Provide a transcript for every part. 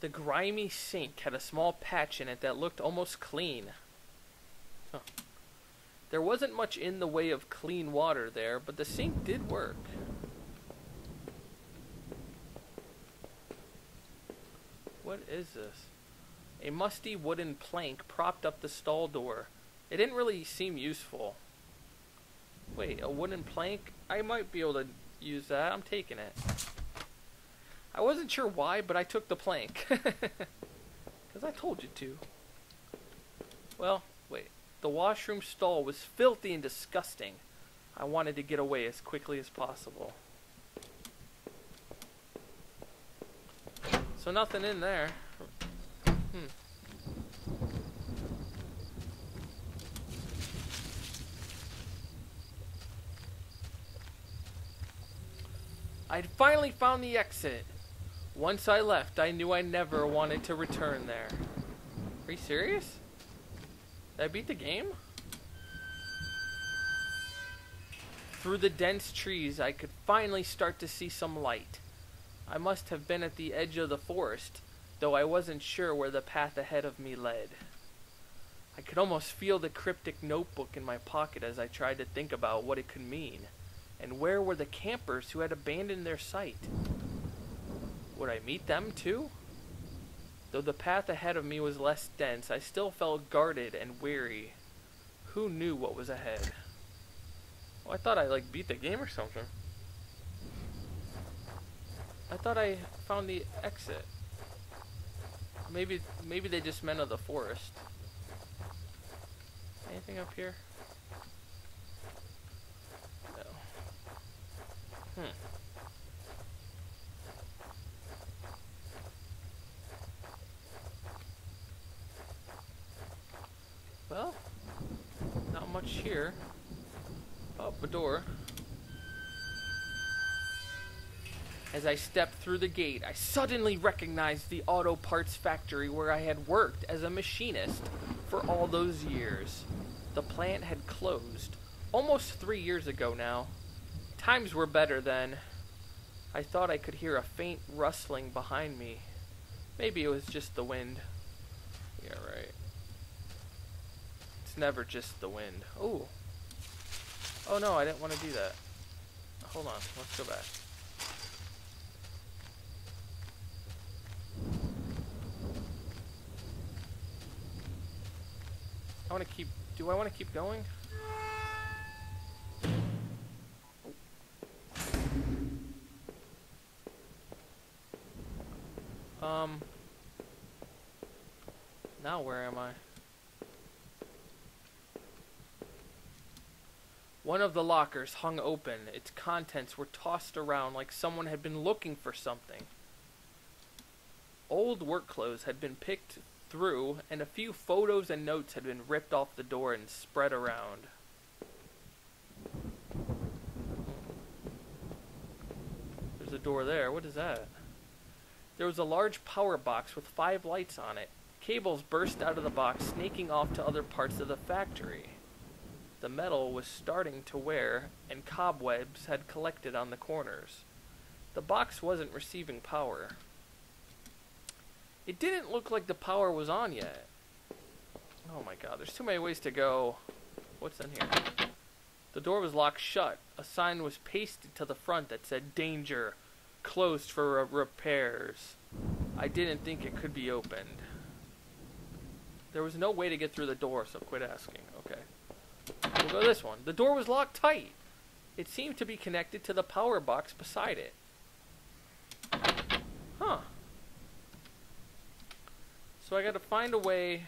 The grimy sink had a small patch in it that looked almost clean. Huh. There wasn't much in the way of clean water there, but the sink did work. What is this? A musty wooden plank propped up the stall door. It didn't really seem useful. Wait, a wooden plank? I might be able to use that. I'm taking it. I wasn't sure why, but I took the plank. Because I told you to. Well, wait. The washroom stall was filthy and disgusting. I wanted to get away as quickly as possible. So nothing in there. I'd finally found the exit. Once I left, I knew I never wanted to return there. Are you serious? Did I beat the game? Through the dense trees, I could finally start to see some light. I must have been at the edge of the forest, though I wasn't sure where the path ahead of me led. I could almost feel the cryptic notebook in my pocket as I tried to think about what it could mean. And where were the campers who had abandoned their site? Would I meet them too? Though the path ahead of me was less dense, I still felt guarded and weary. Who knew what was ahead? Oh, I thought I beat the game or something. I thought I found the exit. Maybe they just meant of the forest. Anything up here? No. Well, not much here. Oh, a door. As I stepped through the gate, I suddenly recognized the auto parts factory where I had worked as a machinist for all those years. The plant had closed, almost 3 years ago now. Times were better then. I thought I could hear a faint rustling behind me. Maybe it was just the wind. Yeah, right. It's never just the wind. Ooh. Oh no, I didn't want to do that. Hold on, let's go back. Do I want to keep going? Now where am I? One of the lockers hung open. Its contents were tossed around like someone had been looking for something. Old work clothes had been picked through, and a few photos and notes had been ripped off the door and spread around. There's a door there. What is that? There was a large power box with 5 lights on it. Cables burst out of the box, snaking off to other parts of the factory. The metal was starting to wear, and cobwebs had collected on the corners. The box wasn't receiving power. It didn't look like the power was on yet. Oh my god, there's too many ways to go. What's in here? The door was locked shut. A sign was pasted to the front that said, "Danger. Closed for repairs." I didn't think it could be opened. There was no way to get through the door, so quit asking. Okay. We'll go this one. The door was locked tight. It seemed to be connected to the power box beside it. Huh. So I gotta find a way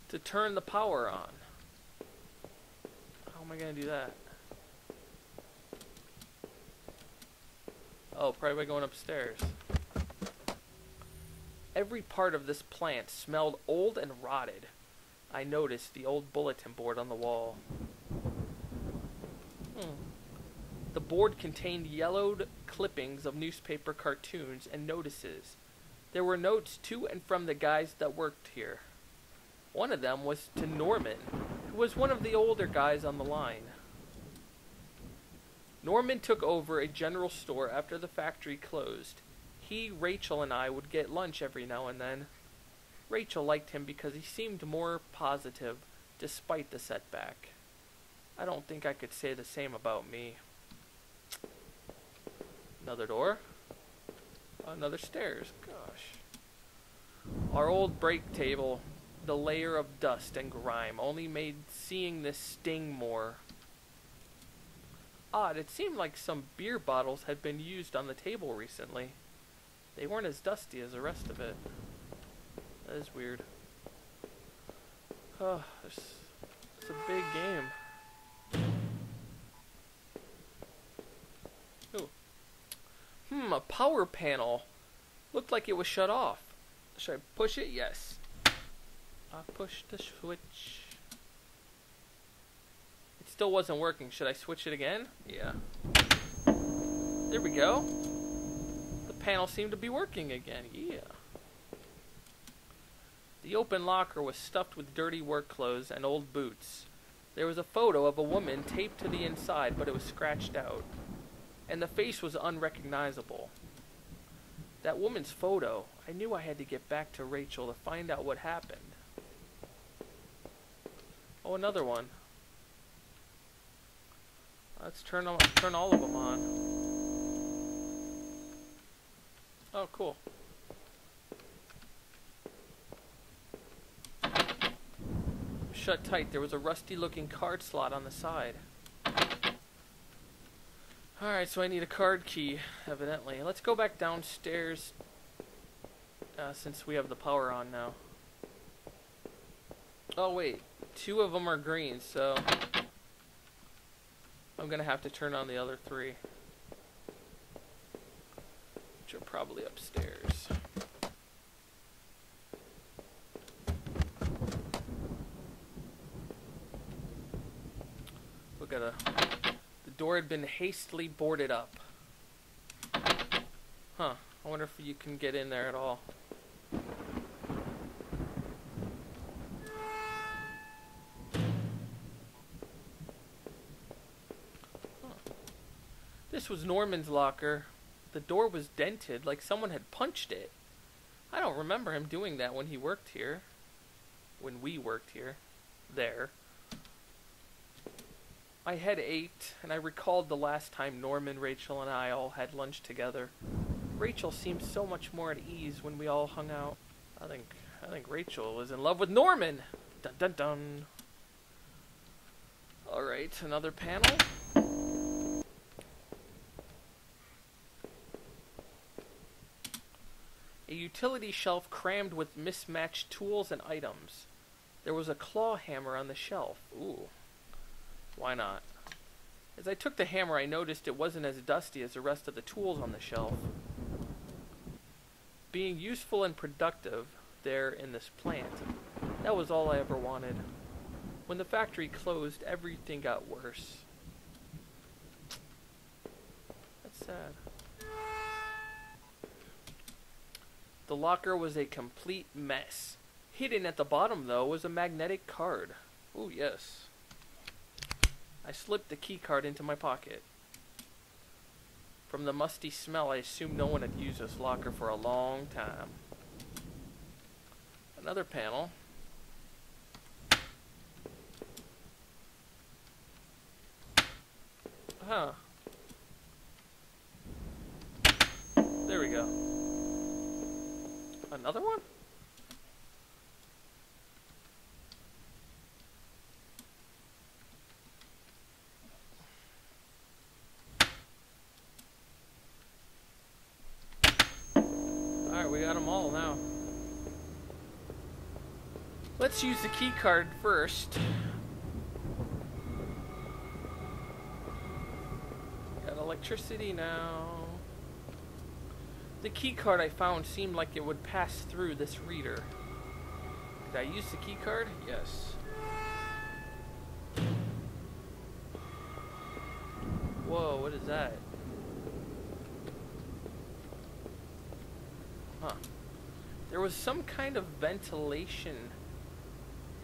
to turn the power on. How am I gonna do that? Oh, probably by going upstairs. Every part of this plant smelled old and rotted. I noticed the old bulletin board on the wall. The board contained yellowed clippings of newspaper cartoons and notices. There were notes to and from the guys that worked here. One of them was to Norman, who was one of the older guys on the line. Norman took over a general store after the factory closed. He, Rachel, and I would get lunch every now and then. Rachel liked him because he seemed more positive despite the setback. I don't think I could say the same about me. Another door. Another stairs. Gosh. Our old break table, the layer of dust and grime, only made seeing this sting more. Odd, it seemed like some beer bottles had been used on the table recently. They weren't as dusty as the rest of it. That is weird. Oh, it's a big game. Ooh. A power panel. Looked like it was shut off. Should I push it? Yes. I pushed the switch. It still wasn't working. Should I switch it again? Yeah. There we go. The panel seemed to be working again. Yeah. The open locker was stuffed with dirty work clothes and old boots. There was a photo of a woman taped to the inside, but it was scratched out. And the face was unrecognizable. That woman's photo, I knew I had to get back to Rachel to find out what happened. Oh, another one. Let's turn all of them on. Oh, cool. Shut tight. There was a rusty-looking card slot on the side. Alright, so I need a card key, evidently. Let's go back downstairs, since we have the power on now. Oh, wait. 2 of them are green, so I'm going to have to turn on the other 3. Which are probably upstairs. Look at the door had been hastily boarded up. Huh. I wonder if you can get in there at all. This was Norman's locker. The door was dented, like someone had punched it. I don't remember him doing that when he worked here. When we worked here. There. My head ached, and I recalled the last time Norman, Rachel, and I all had lunch together. Rachel seemed so much more at ease when we all hung out. I think Rachel was in love with Norman. Dun dun dun. Alright, another panel. A utility shelf crammed with mismatched tools and items. There was a claw hammer on the shelf. Ooh. Why not? As I took the hammer, I noticed it wasn't as dusty as the rest of the tools on the shelf. Being useful and productive there in this plant, that was all I ever wanted. When the factory closed, everything got worse. That's sad. The locker was a complete mess. Hidden at the bottom, though, was a magnetic card. Ooh, yes. I slipped the key card into my pocket. From the musty smell, I assumed no one had used this locker for a long time. Another panel. Huh. There we go. Another one? Alright, we got them all now. Let's use the key card first. Got electricity now. The key card I found seemed like it would pass through this reader. Did I use the key card? Yes. Whoa, what is that? Huh. There was some kind of ventilation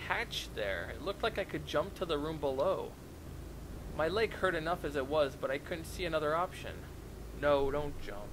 hatch there. It looked like I could jump to the room below. My leg hurt enough as it was, but I couldn't see another option. No, don't jump.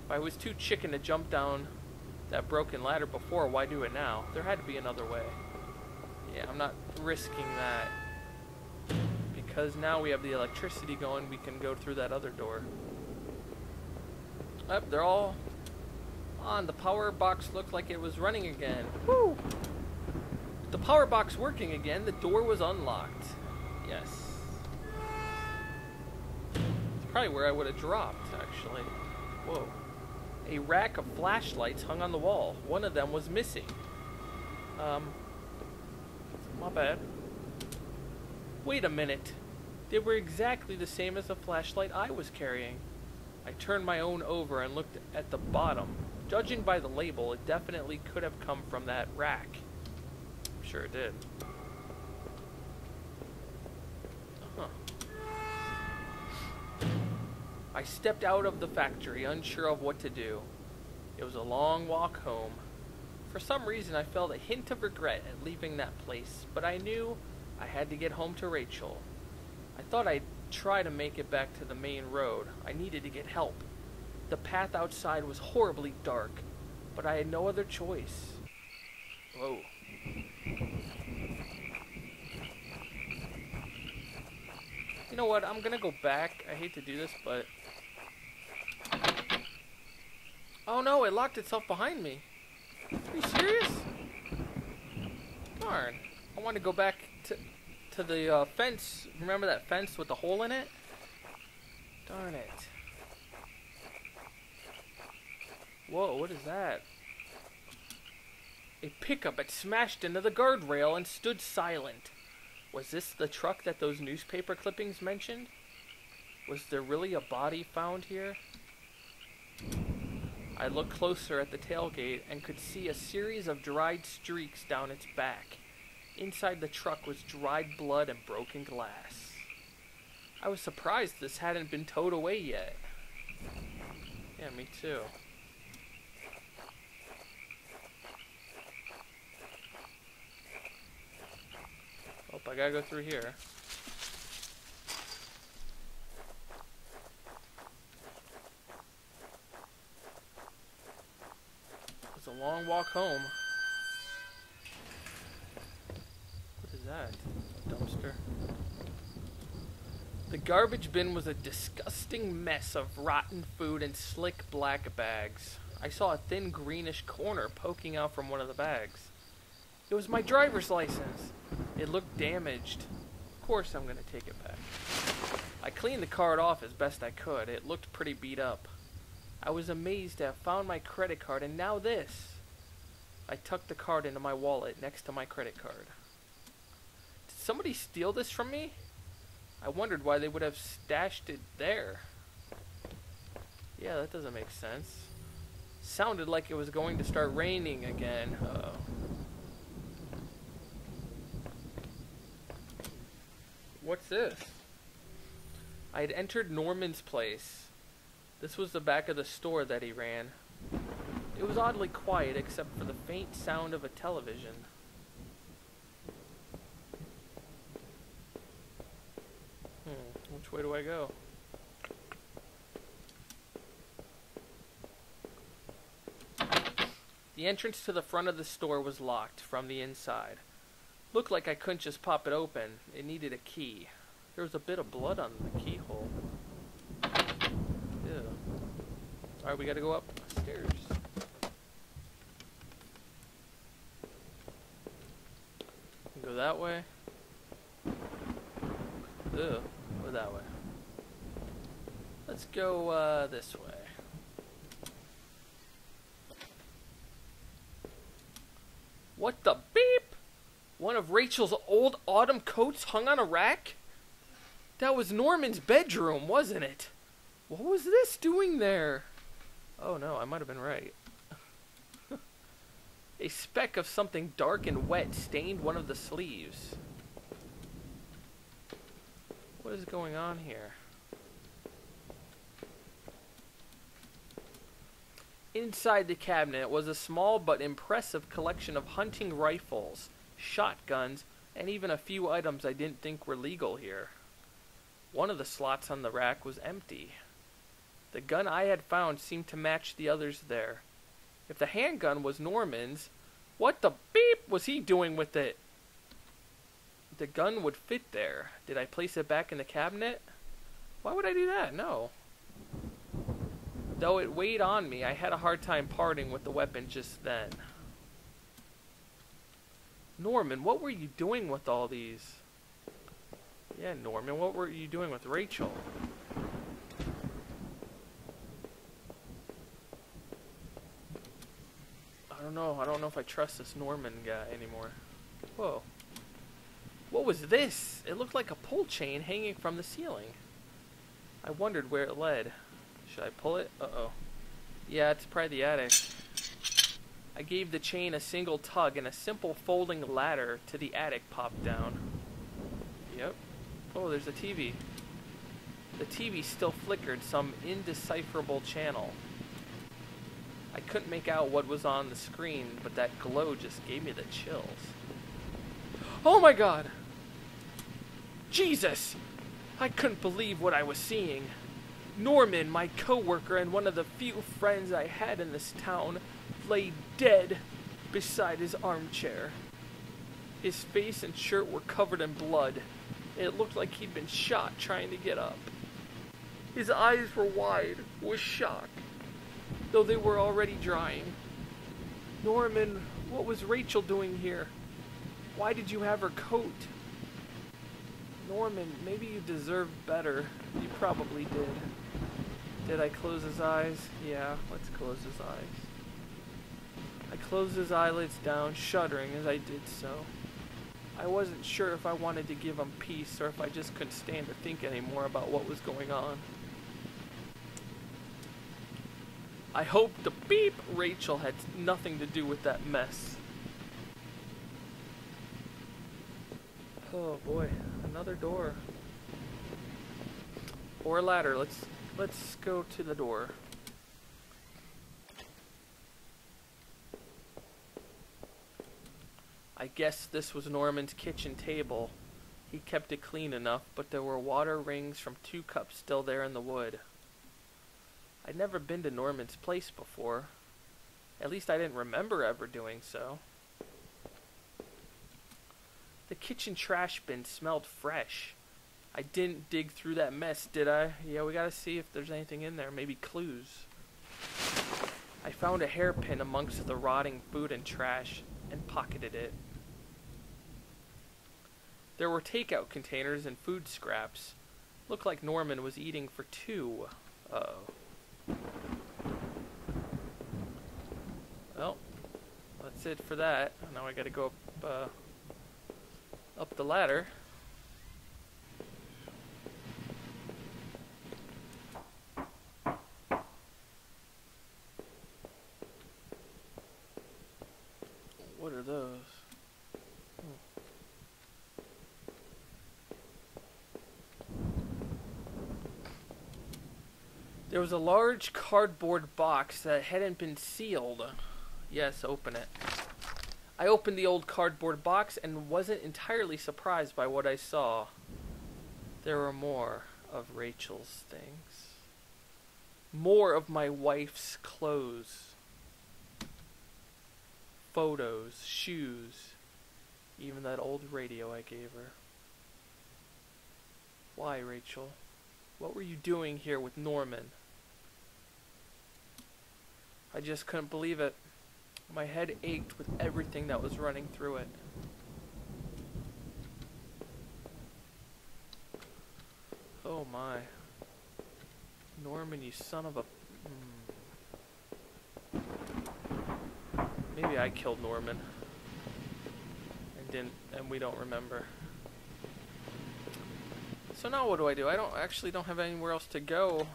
If I was too chicken to jump down that broken ladder before, why do it now? There had to be another way. Yeah, I'm not risking that. Because now we have the electricity going, we can go through that other door. Oh, they're all on. The power box looked like it was running again. Woo! The power box working again. The door was unlocked. Yes. It's probably where I would have dropped, actually. Whoa. A rack of flashlights hung on the wall. One of them was missing. My bad. Wait a minute. They were exactly the same as the flashlight I was carrying. I turned my own over and looked at the bottom. Judging by the label, it definitely could have come from that rack. I'm sure it did. I stepped out of the factory, unsure of what to do. It was a long walk home. For some reason, I felt a hint of regret at leaving that place, but I knew I had to get home to Rachel. I thought I'd try to make it back to the main road. I needed to get help. The path outside was horribly dark, but I had no other choice. Whoa. You know what? I'm gonna go back. I hate to do this, but... Oh no, it locked itself behind me. Are you serious? Darn. I want to go back to the fence. Remember that fence with the hole in it? Darn it. Whoa, what is that? A pickup had smashed into the guardrail and stood silent. Was this the truck that those newspaper clippings mentioned? Was there really a body found here? I looked closer at the tailgate and could see a series of dried streaks down its back. Inside the truck was dried blood and broken glass. I was surprised this hadn't been towed away yet. Yeah, me too. Oh, I gotta go through here. It's a long walk home. What is that? A dumpster. The garbage bin was a disgusting mess of rotten food and slick black bags. I saw a thin greenish corner poking out from one of the bags. It was my driver's license. It looked damaged. Of course I'm going to take it back. I cleaned the card off as best I could. It looked pretty beat up. I was amazed to have found my credit card, and now this. I tucked the card into my wallet next to my credit card. Did somebody steal this from me? I wondered why they would have stashed it there. Yeah, that doesn't make sense. Sounded like it was going to start raining again. Uh-oh. What's this? I had entered Norman's place. This was the back of the store that he ran. It was oddly quiet except for the faint sound of a television. Which way do I go? The entrance to the front of the store was locked from the inside. Looked like I couldn't just pop it open. It needed a key. There was a bit of blood on the keyhole. Ew. Alright, we gotta go upstairs. Go that way. Ew. Go that way. Let's go this way. What the beep? One of Rachel's old autumn coats hung on a rack? That was Norman's bedroom, wasn't it? What was this doing there? Oh no, I might have been right. A speck of something dark and wet stained one of the sleeves. What is going on here? Inside the cabinet was a small but impressive collection of hunting rifles, shotguns, and even a few items I didn't think were legal here. One of the slots on the rack was empty. The gun I had found seemed to match the others there. If the handgun was Norman's, what the beep was he doing with it? The gun would fit there. Did I place it back in the cabinet? Why would I do that? No. Though it weighed on me, I had a hard time parting with the weapon just then. Norman, what were you doing with all these? Yeah, Norman, what were you doing with Rachel? I don't know. I don't know if I trust this Norman guy anymore. Whoa. What was this? It looked like a pull chain hanging from the ceiling. I wondered where it led. Should I pull it? Uh-oh. Yeah, it's probably the attic. I gave the chain a single tug and a simple folding ladder to the attic popped down. Yep. Oh, there's a TV. The TV still flickered some indecipherable channel. I couldn't make out what was on the screen, but that glow just gave me the chills. Oh my god! Jesus! I couldn't believe what I was seeing. Norman, my coworker and one of the few friends I had in this town, lay dead beside his armchair. His face and shirt were covered in blood. It looked like he'd been shot trying to get up. His eyes were wide with shock, though they were already drying. Norman, what was Rachel doing here? Why did you have her coat? Norman, maybe you deserved better. You probably did. Did I close his eyes? Yeah, let's close his eyes. I closed his eyelids down, shuddering as I did so. I wasn't sure if I wanted to give him peace or if I just couldn't stand to think anymore about what was going on. I hoped the beep Rachel had nothing to do with that mess. Oh boy, another door. Or a ladder. Let's go to the door. I guess this was Norman's kitchen table. He kept it clean enough, but there were water rings from 2 cups still there in the wood. I'd never been to Norman's place before. At least I didn't remember ever doing so. The kitchen trash bin smelled fresh. I didn't dig through that mess, did I? Yeah, we gotta see if there's anything in there. Maybe clues. I found a hairpin amongst the rotting food and trash and pocketed it. There were takeout containers and food scraps. Looked like Norman was eating for 2. Uh-oh. Well, that's it for that. Now I gotta go up the ladder. What are those? There was a large cardboard box that hadn't been sealed. Yes, open it. I opened the old cardboard box and wasn't entirely surprised by what I saw. There were more of Rachel's things. More of my wife's clothes. Photos, shoes, even that old radio I gave her. Why, Rachel? What were you doing here with Norman? I just couldn't believe it. My head ached with everything that was running through it. Oh my. Norman, you son of a... Maybe I killed Norman. And we don't remember. So now what do? I don't have anywhere else to go.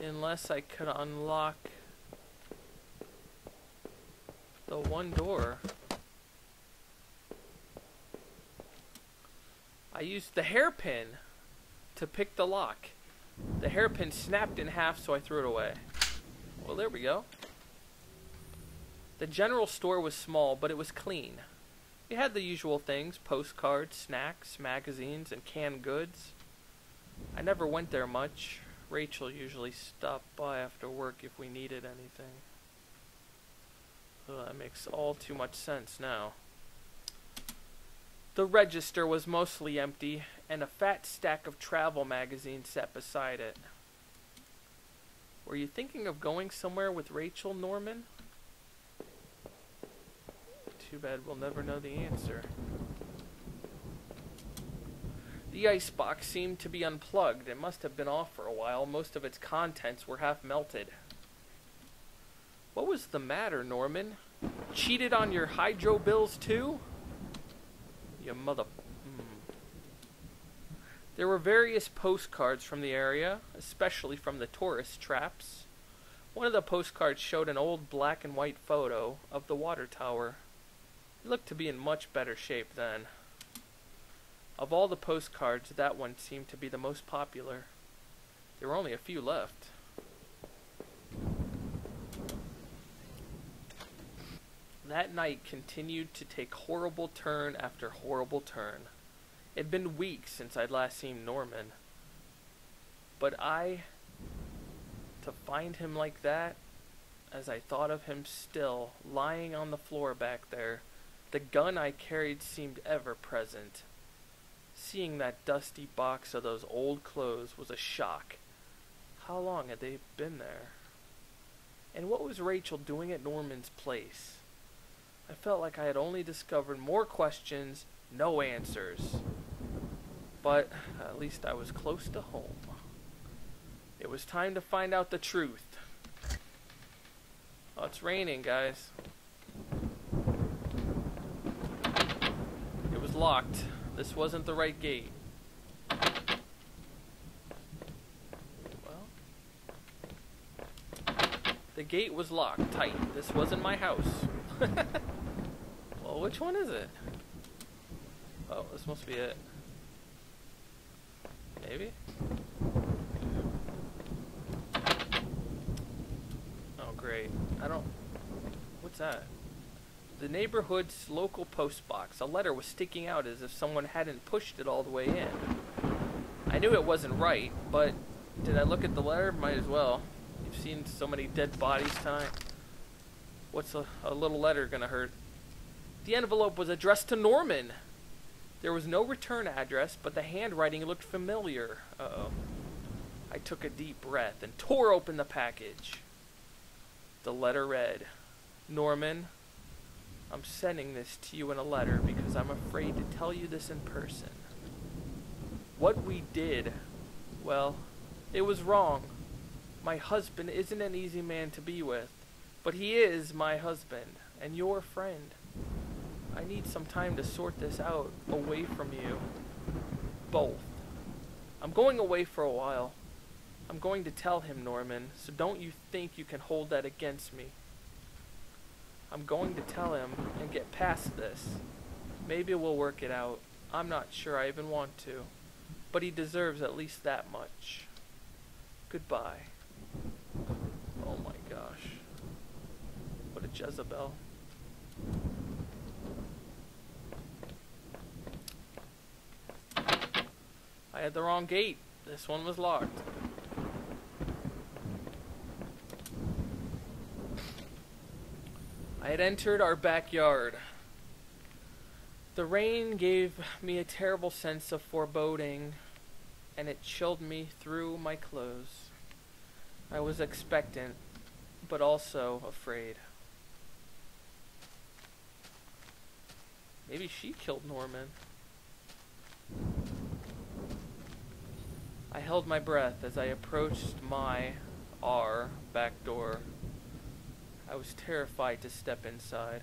Unless I could unlock the one door. I used the hairpin to pick the lock. The hairpin snapped in half, so I threw it away. Well, there we go. The general store was small, but it was clean. It had the usual things: postcards, snacks, magazines, and canned goods. I never went there much. Rachel usually stopped by after work if we needed anything. That makes all too much sense now. The register was mostly empty, and a fat stack of travel magazines sat beside it. Were you thinking of going somewhere with Rachel, Norman? Too bad we'll never know the answer. The icebox seemed to be unplugged. It must have been off for a while. Most of its contents were half melted. What was the matter, Norman? Cheated on your hydro bills too? You mother... There were various postcards from the area, especially from the tourist traps. One of the postcards showed an old black and white photo of the water tower. It looked to be in much better shape then. Of all the postcards, that one seemed to be the most popular. There were only a few left. That night continued to take horrible turn after horrible turn. It had been weeks since I'd last seen Norman. But to find him like that, as I thought of him still, lying on the floor back there, the gun I carried seemed ever present. Seeing that dusty box of those old clothes was a shock. How long had they been there? And what was Rachel doing at Norman's place? I felt like I had only discovered more questions, no answers. But at least I was close to home. It was time to find out the truth. Oh, it's raining, guys. It was locked. This wasn't the right gate. Well, the gate was locked tight. This wasn't my house. Well, which one is it? Oh, this must be it. Maybe? Oh, great. What's that? The neighborhood's local post box. A letter was sticking out as if someone hadn't pushed it all the way in. I knew it wasn't right, but did I look at the letter? Might as well. You've seen so many dead bodies tonight. What's a little letter gonna hurt? The envelope was addressed to Norman. There was no return address, but the handwriting looked familiar. Uh-oh. I took a deep breath and tore open the package. The letter read, Norman, I'm sending this to you in a letter because I'm afraid to tell you this in person. What we did, well, it was wrong. My husband isn't an easy man to be with, but he is my husband and your friend. I need some time to sort this out away from you. Both. I'm going away for a while. I'm going to tell him, Norman, so don't you think you can hold that against me. I'm going to tell him and get past this. Maybe we'll work it out. I'm not sure I even want to. But he deserves at least that much. Goodbye. Oh my gosh. What a Jezebel. I had the wrong gate. This one was locked. I had entered our backyard. The rain gave me a terrible sense of foreboding, and it chilled me through my clothes. I was expectant, but also afraid. Maybe she killed Norman. I held my breath as I approached our back door. I was terrified to step inside.